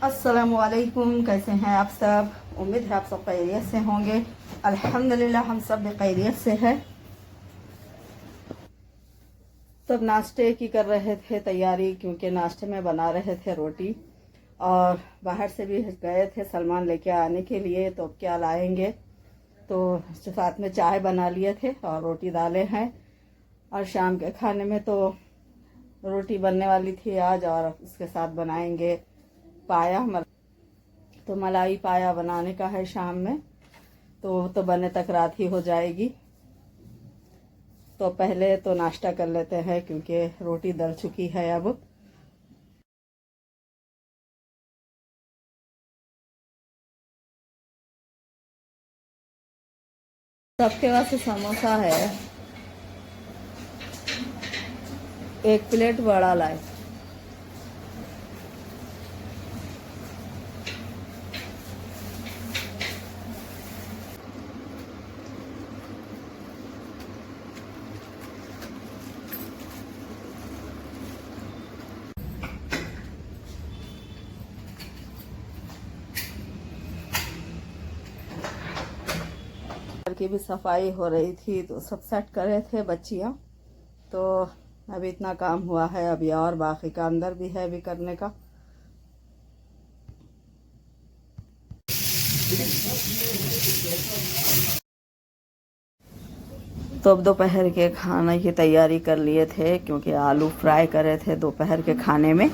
अस्सलामुअलैकुम, कैसे हैं आप सब। उम्मीद है आप सब खैरियत से होंगे। अल्हम्दुलिल्लाह हम सब भी खैरियत से हैं। सब नाश्ते की कर रहे थे तैयारी, क्योंकि नाश्ते में बना रहे थे रोटी। और बाहर से भी गए थे सलमान लेके आने के लिए, तो क्या लाएंगे, तो साथ में चाय बना लिए थे और रोटी डाले हैं। और शाम के खाने में तो रोटी बनने वाली थी आज, और उसके साथ बनाएंगे पाया। तो मलाई पाया बनाने का है शाम में, तो बने तक रात ही हो जाएगी। तो पहले तो नाश्ता कर लेते हैं, क्योंकि रोटी डल चुकी है अब। सबके पास समोसा है, एक प्लेट बड़ा लाए। घर की भी सफाई हो रही थी, तो सब सेट कर रहे थे बच्चियां। तो अभी इतना काम हुआ है, अभी और बाकी का अंदर भी है अभी करने का। तो अब दोपहर के खाने की तैयारी कर लिए थे, क्योंकि आलू फ्राई करे थे दोपहर के खाने में।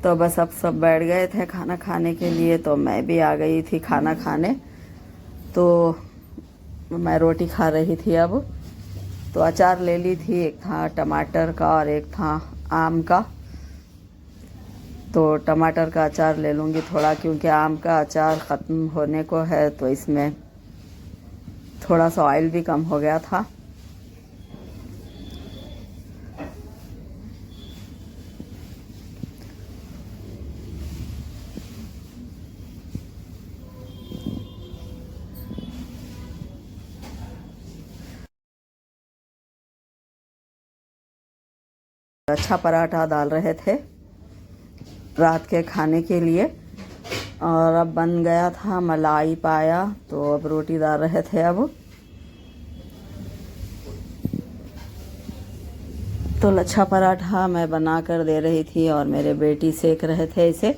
तो बस अब सब बैठ गए थे खाना खाने के लिए, तो मैं भी आ गई थी खाना खाने। तो मैं रोटी खा रही थी अब। तो अचार ले ली थी, एक था टमाटर का और एक था आम का। तो टमाटर का अचार ले लूँगी थोड़ा, क्योंकि आम का अचार ख़त्म होने को है, तो इसमें थोड़ा सा ऑयल भी कम हो गया था। अच्छा पराठा डाल रहे थे रात के खाने के लिए। और अब बन गया था मलाई पाया, तो अब रोटी डाल रहे थे अब। तो लच्छा पराठा मैं बना कर दे रही थी, और मेरे बेटी सेक रहे थे इसे।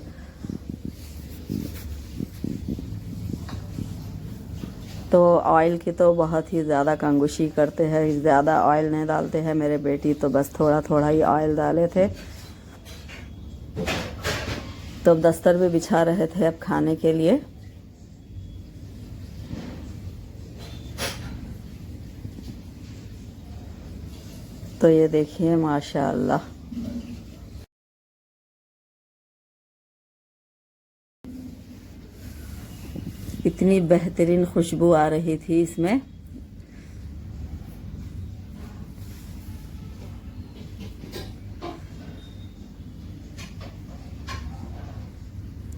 तो ऑयल की तो बहुत ही ज़्यादा कंजूसी करते हैं, ज़्यादा ऑयल नहीं डालते हैं मेरे बेटी, तो बस थोड़ा थोड़ा ही ऑयल डाले थे। तो अब दस्तर भी बिछा रहे थे अब खाने के लिए। तो ये देखिए माशाअल्लाह, इतनी बेहतरीन खुशबू आ रही थी इसमें।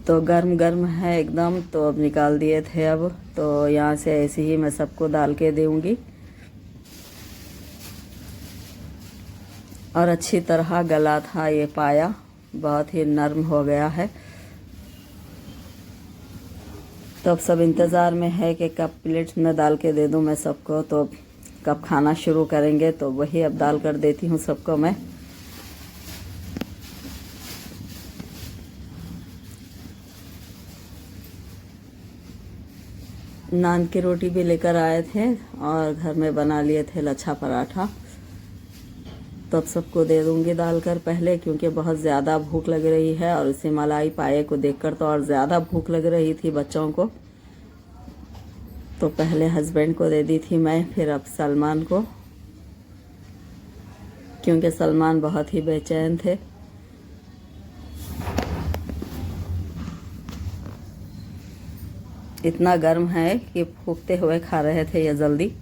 तो गर्म गर्म है एकदम। तो अब निकाल दिए थे अब। तो यहाँ से ऐसे ही मैं सबको डाल के दूँगी। और अच्छी तरह गला था ये पाया, बहुत ही नरम हो गया है। तो अब सब इंतज़ार में है कि कब प्लेट में डाल के दे दूँ मैं सबको, तो कब खाना शुरू करेंगे। तो वही अब डाल कर देती हूँ सबको मैं। नान की रोटी भी लेकर आए थे, और घर में बना लिए थे लच्छा पराठा। तो अब सबको दे दूँगी डालकर पहले, क्योंकि बहुत ज़्यादा भूख लग रही है। और इसे मलाई पाए को देखकर तो और ज़्यादा भूख लग रही थी बच्चों को। तो पहले हस्बैंड को दे दी थी मैं, फिर अब सलमान को, क्योंकि सलमान बहुत ही बेचैन थे। इतना गर्म है कि फूकते हुए खा रहे थे ये जल्दी।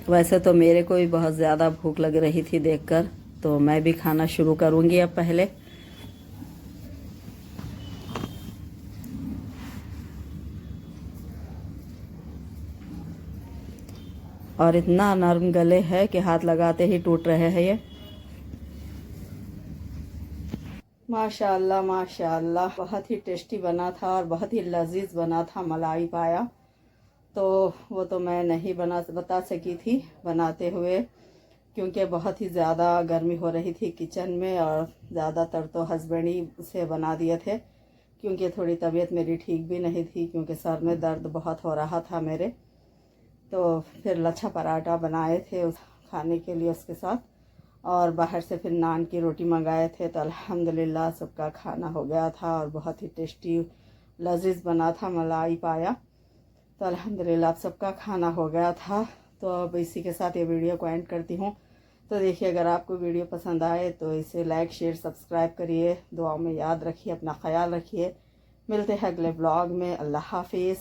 वैसे तो मेरे को भी बहुत ज़्यादा भूख लग रही थी देखकर, तो मैं भी खाना शुरू करूँगी अब पहले। और इतना नरम गले है कि हाथ लगाते ही टूट रहे हैं ये। माशाअल्लाह माशाअल्लाह, बहुत ही टेस्टी बना था और बहुत ही लजीज बना था मलाई पाया। तो वो तो मैं नहीं बता सकी थी बनाते हुए, क्योंकि बहुत ही ज़्यादा गर्मी हो रही थी किचन में, और ज़्यादातर तो हस्बैंड ही उसे बना दिए थे, क्योंकि थोड़ी तबीयत मेरी ठीक भी नहीं थी, क्योंकि सर में दर्द बहुत हो रहा था मेरे। तो फिर लच्छा पराठा बनाए थे उस खाने के लिए उसके साथ, और बाहर से फिर नान की रोटी मंगाए थे। तो अल्हम्दुलिल्लाह सबका खाना हो गया था और बहुत ही टेस्टी लजीज बना था मलाई पाया। तो अल्हम्दुलिल्लाह सबका खाना हो गया था। तो अब इसी के साथ ये वीडियो को एंड करती हूँ। तो देखिए, अगर आपको वीडियो पसंद आए तो इसे लाइक शेयर सब्सक्राइब करिए, दुआओं में याद रखिए, अपना ख्याल रखिए। मिलते हैं अगले ब्लॉग में। अल्लाह हाफिज़।